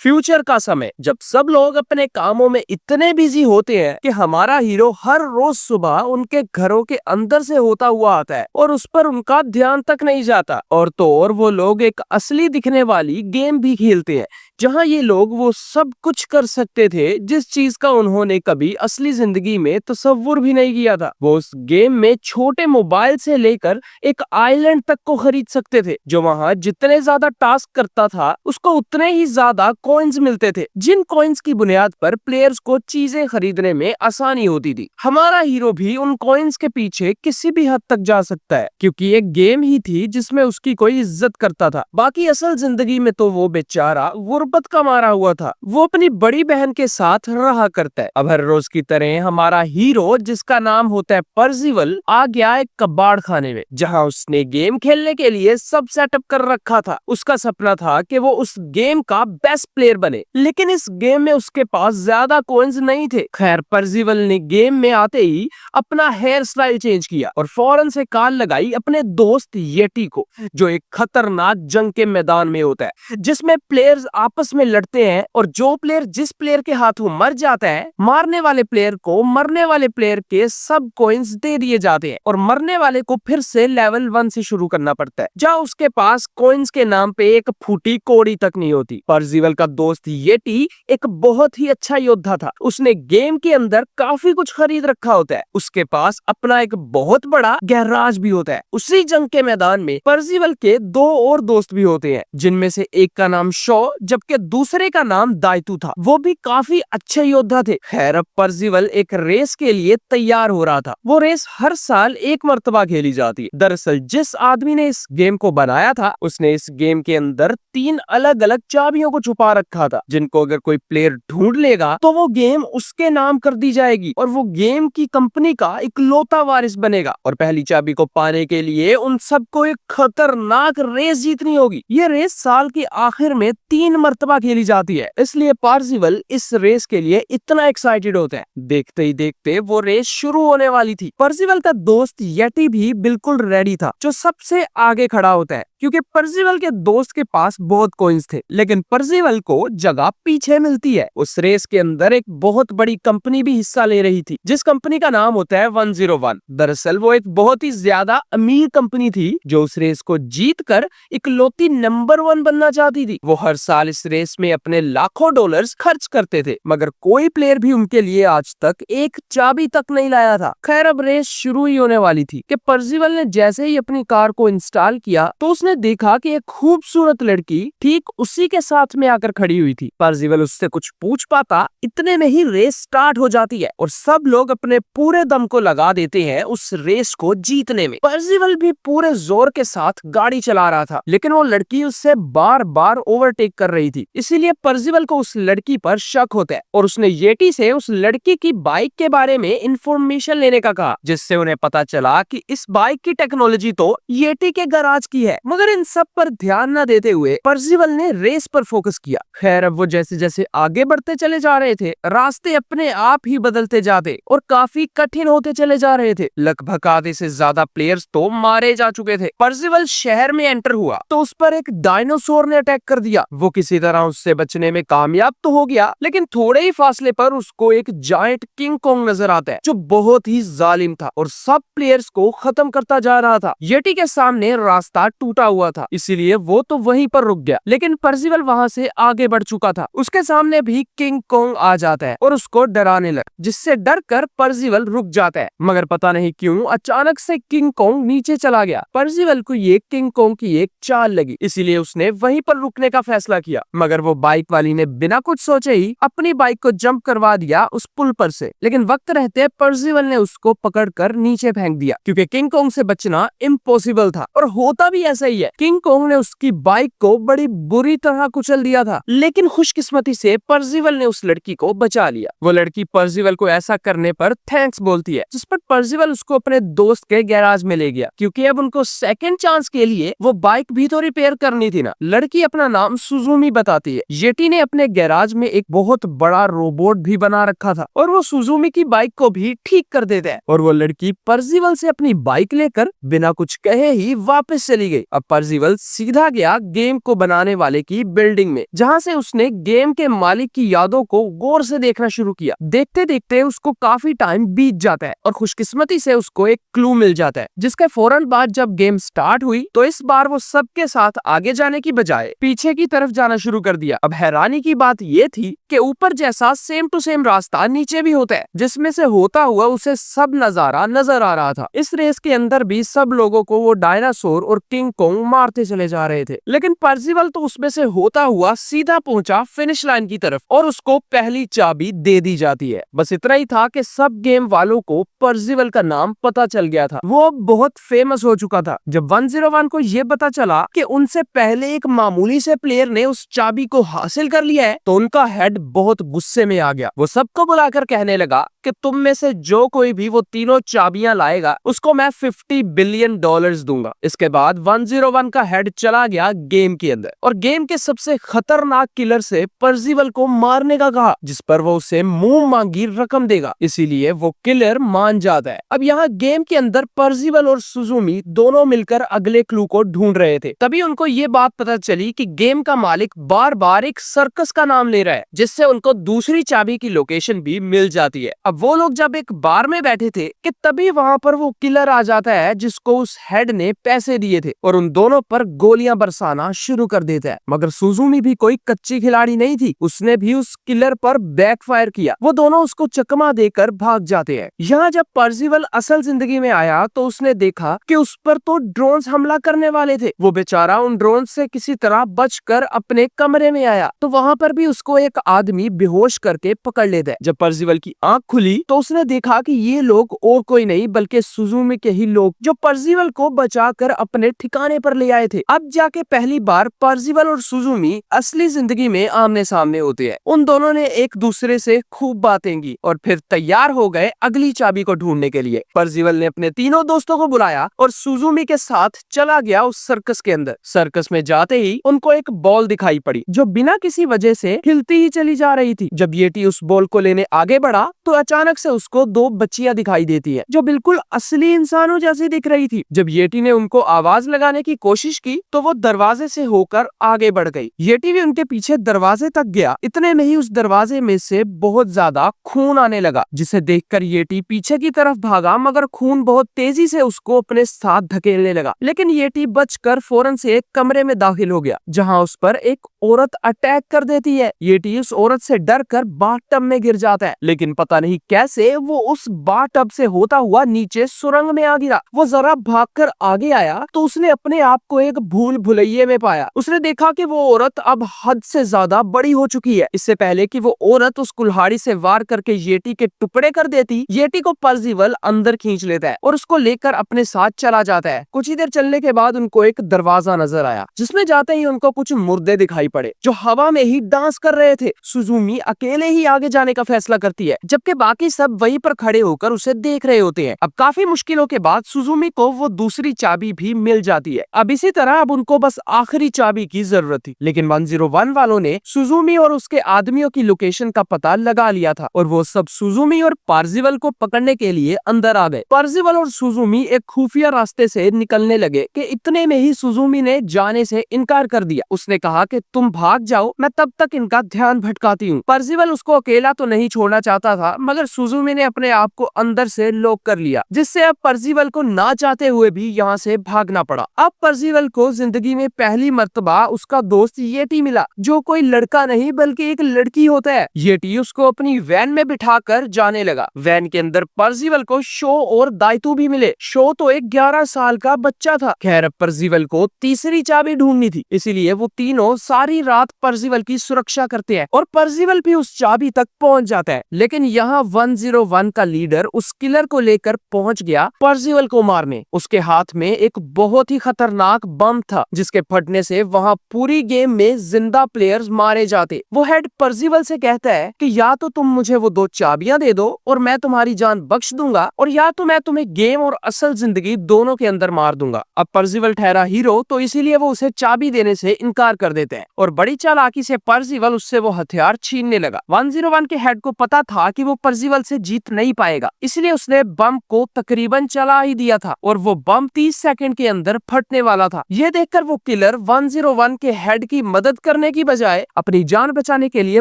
Future का समय, जब सब लोग अपने कामों में इतने बिजी होते हैं कि हमारा हीरो हर रोज सुबह उनके घरों के अंदर से होता हुआ आता है और उस पर उनका ध्यान तक नहीं जाता। और तो और वो लोग एक असली दिखने वाली गेम भी खेलते हैं जहां ये लोग वो सब कुछ कर सकते थे जिस चीज का उन्होंने कभी असली जिंदगी में तसव्वुर भी नहीं किया था। वो उस गेम में छोटे मोबाइल से लेकर एक आइलैंड तक को खरीद सकते थे, जो वहां जितने ज्यादा टास्क करता था उसको उतने ही ज्यादा कॉइन्स मिलते थे, जिन कॉइन्स की बुनियाद पर प्लेयर्स को चीजें खरीदने में आसानी होती थी। हमारा हीरो भी उन कॉइन्स के पीछे किसी भी हद तक जा सकता है, क्योंकि एक गेम ही थी जिसमें उसकी कोई इज्जत करता था। बाकी असल जिंदगी में तो वो बेचारा गुर्बत का मारा हुआ था। वो अपनी बड़ी बहन के साथ रहा करता है। अब हर रोज की तरह हमारा हीरो, जिसका नाम होता है पर्सिवल, आ गया एक कबाड़ खाने में, जहां उसने गेम खेलने के लिए सब सेटअप कर रखा था। उसका सपना था कि वो उस गेम का बेस्ट प्लेयर बने, लेकिन इस गेम में उसके पास ज्यादा कॉइन्स नहीं थे। खैर, पर्सिवल ने गेम में आते ही अपना हेयर स्टाइल चेंज किया और फौरन से कॉल लगाई अपने दोस्त येटी को, जो एक खतरनाक जंग के मैदान में होता है जिसमें प्लेयर्स आपस में लड़ते हैं और जो प्लेयर जिस प्लेयर के हाथों मर जाता है, मारने वाले प्लेयर को मरने वाले प्लेयर के सब कॉइन्स दे दिए जाते हैं और मरने वाले को फिर से लेवल 1 से शुरू करना पड़ता है, जहाँ उसके पास कॉइन्स के नाम पे एक फूटी कौड़ी तक नहीं होती। पर्सिवल का दोस्त येटी एक बहुत ही अच्छा योद्धा था। उसने गेम के अंदर काफी कुछ खरीद रखा होता है। उसके पास अपना एक बहुत बड़ा गैराज भी होता है। उसी जंग के मैदान में पर्सिवल के दो और दोस्त भी होते हैं, जिनमें से एक का नाम शॉ जबकि दूसरे का नाम दायतू था। वो भी काफी अच्छे योद्धा थे। खैर, अब पर्सिवल एक रेस के लिए तैयार हो रहा था। वो रेस हर साल एक मर्तबा खेली जाती है। दरअसल जिस आदमी ने इस गेम को बनाया था, उसने इस गेम के अंदर 3 अलग अलग चाबियों को छुपा रखा था, जिनको अगर कोई प्लेयर ढूंढ लेगा तो वो गेम उसके नाम कर दी जाएगी और वो गेम की कंपनी का इकलौता वारिस बनेगा। और पहली चाबी को पाने के लिए उन सबको एक खतरनाक रेस जीतनी होगी। ये रेस साल के आखिर में 3 मर्तबा खेली जाती है, इसलिए पर्सिवल इस रेस के लिए इतना एक्साइटेड होता है। देखते ही देखते वो रेस शुरू होने वाली थी। पर्सिवल का दोस्त येटी भी बिल्कुल रेडी था, जो सबसे आगे खड़ा होता है, क्योंकि पर्सिवल के दोस्त के पास बहुत कॉइन्स थे। लेकिन पर्सिवल को जगह पीछे मिलती है। उस रेस के अंदर एक बहुत बड़ी कंपनी भी हिस्सा ले रही थी, जिस कंपनी का नाम होता है 101। दरअसल वो एक बहुत ही ज्यादा अमीर कंपनी थी, जो उस रेस को जीत कर इकलौती नंबर 1 बनना चाहती थी। वो हर साल इस रेस में अपने लाखों डॉलर्स खर्च करते थे, मगर कोई प्लेयर भी उनके लिए आज तक एक चाबी तक नहीं लाया था। खैर, अब रेस शुरू ही होने वाली थी कि पर्सिवल ने जैसे ही अपनी कार को इंस्टॉल किया तो उसने देखा कि एक खूबसूरत लड़की ठीक उसी के साथ में आकर खड़ी हुई थी। पर्सिवल उससे कुछ पूछ पाता, इतने में ही रेस स्टार्ट हो जाती है और सब लोग अपने पूरे दम को लगा देते हैं उस रेस को जीतने में। पर्सिवल भी पूरे जोर के साथ गाड़ी चला रहा था, लेकिन वो लड़की उससे बार बार ओवरटेक कर रही थी। इसीलिए पर्सिवल को उस लड़की पर शक होता है और उसने येटी से उस लड़की की बाइक के बारे में इंफॉर्मेशन लेने का कहा, जिससे उन्हें पता चला कि इस बाइक की टेक्नोलॉजी तो येटी के गैराज की है। मगर इन सब पर ध्यान न देते हुए पर्सिवल ने रेस पर फोकस किया। खैर, अब वो जैसे जैसे आगे बढ़ते चले जा रहे थे, रास्ते अपने आप ही बदलते जाते और काफी कठिन होते चले जा रहे थे। लगभग आधे से ज्यादा प्लेयर्स तो मारे जा चुके थे। पर्सिवल शहर में एंटर हुआ तो उस पर एक डायनासोर ने अटैक कर दिया। वो किसी तरह उससे बचने में कामयाब तो हो गया, लेकिन थोड़े ही फासले पर उसको एक जायंट किंग कॉन्ग नजर आता है, जो बहुत ही जालिम था और सब प्लेयर्स को खत्म करता जा रहा था। येटी के सामने रास्ता टूटा हुआ था, इसीलिए वो तो वहीं पर रुक गया, लेकिन पर्सिवल वहां से आगे बढ़ चुका था। उसके सामने भी किंग कॉन्ग आ जाता है और उसको डराने लगा, जिससे डर कर पर्सिवल रुक जाता है। मगर पता नहीं क्यों अचानक से किंग कॉन्ग नीचे चला गया। पर्सिवल को ये किंग कॉन्ग की एक चाल लगी, इसीलिए उसने वहीं पर रुकने का फैसला किया। मगर वो बाइक वाली ने बिना कुछ सोचे ही अपनी बाइक को जंप करवा दिया उस पुल पर से, लेकिन वक्त रहते पर्सिवल ने उसको पकड़कर नीचे फेंक दिया, क्योंकि किंग कॉन्ग से बचना इम्पॉसिबल था। और होता भी ऐसा ही है। किंग कॉन्ग ने उसकी बाइक को बड़ी बुरी तरह कुचल दिया था, लेकिन खुशकिस्मती से पर्सिवल ने उस लड़की को बचा लिया। वो लड़की पर्सिवल को ऐसा करने पर थैंक्स बोलती है, जिस पर पर्सिवल उसको अपने दोस्त के गैराज में ले गया, क्योंकि अब उनको सेकंड चांस के लिए वो बाइक भी तो रिपेयर करनी थी ना। लड़की अपना नाम सुजुमी बताती है। येटी ने अपने गैराज में एक बहुत बड़ा रोबोट भी बना रखा था और वो सुजुमी की बाइक को भी ठीक कर देता है। और वो लड़की पर्सिवल से अपनी बाइक लेकर बिना कुछ कहे ही वापस चली गई। अब पर्सिवल सीधा गया गेम को बनाने वाले की बिल्डिंग में, जहाँ से उसने गेम के मालिक की यादों को गौर से देखना शुरू किया। देखते देखते उसको काफी टाइम बीत जाता है और खुशकिस्मती से उसको एक क्लू मिल जाता है, जिसके फौरन बाद जब गेम स्टार्ट हुई तो इस बार वो सबके साथ आगे जाने की बजाय पीछे की तरफ जाना शुरू कर दिया। अब हैरानी की बात ये थी कि ऊपर जैसा सेम टू सेम रास्ता नीचे भी होता है, जिसमें से होता हुआ उसे सब नजारा नजर आ रहा था। इस रेस के अंदर भी सब लोगों को वो डायनासोर और किंग कोंग मारते चले जा रहे थे, लेकिन पर्सिवल तो उसमें से होता हुआ सीधा पहुंचा फिनिश लाइन की तरफ और उसको पहली चाबी दे दी जाती है। बस इतना ही था कि सब गेम वालों को पर्सिवल का नाम पता चल गया था। वो अब बहुत फेमस हो चुका था। जब 101 को ये पता चला कि उनसे पहले एक मामूली से प्लेयर ने उस चाबी को हासिल कर लिया है तो उनका हेड बहुत गुस्से में आ गया। वो सबको बुलाकर कहने लगा कि तुम में से जो कोई भी वो तीनों चाबियां लाएगा उसको मैं $50 बिलियन दूंगा। इसके बाद 101 का हेड चला गया गेम के अंदर और गेम के सबसे खतरनाक किलर से पर्सिवल को मारने का कहा, जिस पर वो उसे मुंह मांगी रकम देगा। इसीलिए वो किलर मान जाता है। अब यहाँ गेम के अंदर पर्सिवल और सुजुमी दोनों मिलकर अगले क्लू को ढूंढ रहे थे। तभी उनको ये बात पता चली कि गेम का मालिक बार बार एक सर्कस का नाम ले रहा है, जिससे उनको दूसरी चाबी की लोकेशन भी मिल जाती है। अब वो लोग जब एक बार में बैठे थे कि तभी वहाँ पर वो किलर आ जाता है जिसको उस हेड ने पैसे दिए थे और उन दोनों पर गोलियां बरसाना शुरू कर देता है। मगर सुजुमी भी कोई कच्ची खिलाड़ी नहीं थी, उसने भी उस किलर पर बैकफायर किया। वो दोनों उसको चकमा देकर भाग जाते हैं। यहाँ जब पर्सिवल असल जिंदगी में आया तो उसने देखा कि उस पर तो ड्रोन्स हमला करने वाले थे। वो बेचारा उन ड्रोन से किसी तरह बचकर अपने कमरे में आया तो वहाँ पर भी उसको एक आदमी बेहोश करके पकड़ लेता है। जब पर्सिवल की आंख खुली तो उसने देखा कि ये लोग और कोई नहीं बल्कि सुजुमी के ही लोग, जो पर्सिवल को बचाकर अपने ठिकाने पर ले आए थे। अब जाके पहली बार पर्सिवल और सुजुमी असली जिंदगी में आमने सामने होते हैं। उन दोनों ने एक दूसरे से खूब बातें की और फिर तैयार हो गए अगली चाबी को ढूंढने के लिए। पर्सिवल ने अपने तीनों दोस्तों को बुलाया और सुजुमी के साथ चला गया उस सर्कस के अंदर। सर्कस में जाते ही उनको एक बॉल दिखाई पड़ी जो बिना किसी वजह से हिलती ही चली जा रही थी। जब येटी उस बॉल को लेने आगे बढ़ा तो अचानक से उसको दो बच्चियां दिखाई देती है जो बिल्कुल असली इंसानों जैसी दिख रही थी। जब येटी ने उनको आवाज लगाने की कोशिश की तो वो दरवाजे से होकर आगे बढ़ गई। येटी भी उनके पीछे दरवाजे तक गया। इतने में ही उस दरवाजे में से बहुत ज्यादा खून आने लगा, जिसे देखकर येटी पीछे की तरफ भागा, मगर खून बहुत तेजी से उसको अपने साथ धकेलने लगा। लेकिन येटी बचकर फौरन से एक कमरे में दाखिल हो गया जहाँ उस पर एक औरत अटैक कर देती है। येटी उस औरत से डरकर बाथटब में गिर जाता है, लेकिन पता नहीं कैसे वो उस बाथटब से होता हुआ नीचे सुरंग में आ गिरा। वो जरा भागकर आगे आया तो उसने अपने आप को एक भूल भुलैये में पाया। उसने देखा कि वो औरत अब हद से ज्यादा बड़ी हो चुकी है। इससे पहले कि वो औरत उस कुल्हाड़ी से वार करके येटी के टुकड़े कर देती, येटी को पर्सिवल अंदर खींच लेता है और उसको लेकर अपने साथ चला जाता है। कुछ ही देर चलने के बाद उनको एक दरवाजा नजर आया जिसमें जाते ही उनको कुछ मुर्दे दिखाई पड़े जो हवा में ही डांस कर रहे थे। सुजुमी अकेले ही आगे जाने का फैसला करती है, जबकि बाकी सब वहीं पर खड़े होकर उसे देख रहे होते हैं। अब काफी मुश्किलों के बाद सुजुमी को वो दूसरी चाबी भी मिल जाती है। अब इसी तरह अब उनको बस आखिरी चाबी की जरूरत थी, लेकिन 101 वालों ने सुजुमी और उसके आदमियों की लोकेशन का पता लगा लिया था और वो सब सुजुमी और पर्सिवल को पकड़ने के लिए अंदर आ गए। पर्सिवल और सुजुमी एक खुफिया रास्ते से निकलने लगे कि इतने में ही सुजुमी ने जाने से इनकार कर दिया। उसने कहा कि तुम भाग जाओ, मैं तब तक इनका ध्यान भटकाती हूँ। पर्सिवल उसको अकेला तो नहीं छोड़ना चाहता था, मगर सुजुमी ने अपने आप को अंदर से लॉक कर लिया, जिससे अब पर्सिवल को ना चाहते हुए भी यहाँ से भागना पड़ा। अब पर्सिवल को जिंदगी में पहली मर्तबा उसका दोस्त येटी मिला, जो कोई लड़का नहीं बल्कि एक लड़की होता है। येटी उसको अपनी वैन में बिठाकर जाने लगा। वैन के अंदर पर्सिवल को शो और दायतू भी मिले। शो तो एक 11 साल का बच्चा था। खैर, पर्सिवल को तीसरी चाबी ढूंढनी थी, इसीलिए वो तीनों सारी रात पर्सिवल की सुरक्षा करते हैं और पर्सिवल भी उस चाबी तक पहुंच जाता है। लेकिन यहाँ 101 का लीडर उस किलर को लेकर पहुंच गया पर्सिवल को मारने। उसके हाथ में एक बहुत ही खतरनाक बम था जिसके फटने से वहाँ पूरी गेम में जिंदा प्लेयर्स मारे जाते। वो हेड पर्सिवल से कहता है कि या तो तुम मुझे वो 2 चाबियां दे दो और मैं तुम्हारी जान बख्श दूंगा, और या तो मैं तुम्हें गेम और असल जिंदगी दोनों के अंदर मार दूंगा। अब पर्सिवल ठहरा हीरो तो इसीलिए वो उसे चाबी देने से इनकार कर देते हैं। और बड़ी चालाकी से पर्सिवल उससे वो हथियार छीनने लगा। 101 के हेड को पता था कि वो पर्सिवल से जीत नहीं पाएगा, इसलिए उसने बम को तकरीबन चला ही दिया था और वो बम 30 सेकंड के अंदर फटने वाला था। यह देखकर वो किलर 101 के हेड की मदद करने की बजाय अपनी जान बचाने के लिए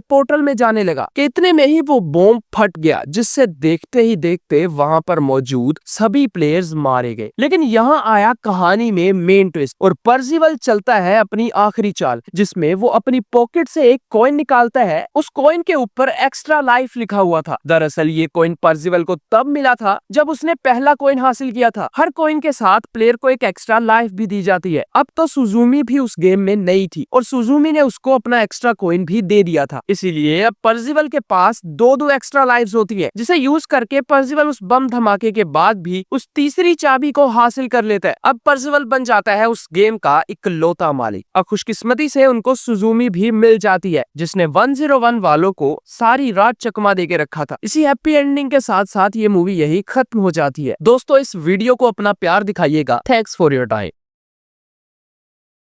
पोर्टल में जाने लगा कि इतने में ही वो बम फट गया, जिससे देखते ही देखते वहां पर मौजूद सभी प्लेयर्स मारे गए। लेकिन यहाँ आया कहानी में मेन ट्विस्ट और पर्सिवल चलता है अपनी आखिरी चाल, जिसमें वो अपनी पॉकेट से एक कॉइन निकालता है। उस कॉइन के ऊपर एक्स्ट्रा लाइफ लिखा हुआ था। दरअसल ये कॉइन पर्सिवल को तब मिला था जब उसने पहला कॉइन हासिल किया था। हर कॉइन के साथ प्लेयर को एक एक्स्ट्रा लाइफ भी दी जाती है। अब तो सुजुमी भी उस गेम में नई थी और सुजुमी ने उसको अपना एक्स्ट्रा कॉइन भी दे दिया था, इसीलिए अब पर्सिवल के पास दो एक्स्ट्रा लाइव्स होती है, जिसे यूज करके पर्सिवल उस बम धमाके के बाद भी उस तीसरी चाबी को हासिल कर लेता है। अब पर्सिवल बन जाता है उस गेम का इकलौता मालिक और खुशकिस्मती से उनको सुजुमी भी मिल जाती है, जिसने 101 वालों को सारी रात चकमा दे के रखा था। इसी हैप्पी एंडिंग के साथ साथ ये मूवी यही खत्म हो जाती है। दोस्तों, इस वीडियो को अपना प्यार दिखाइएगा। Thanks for your time.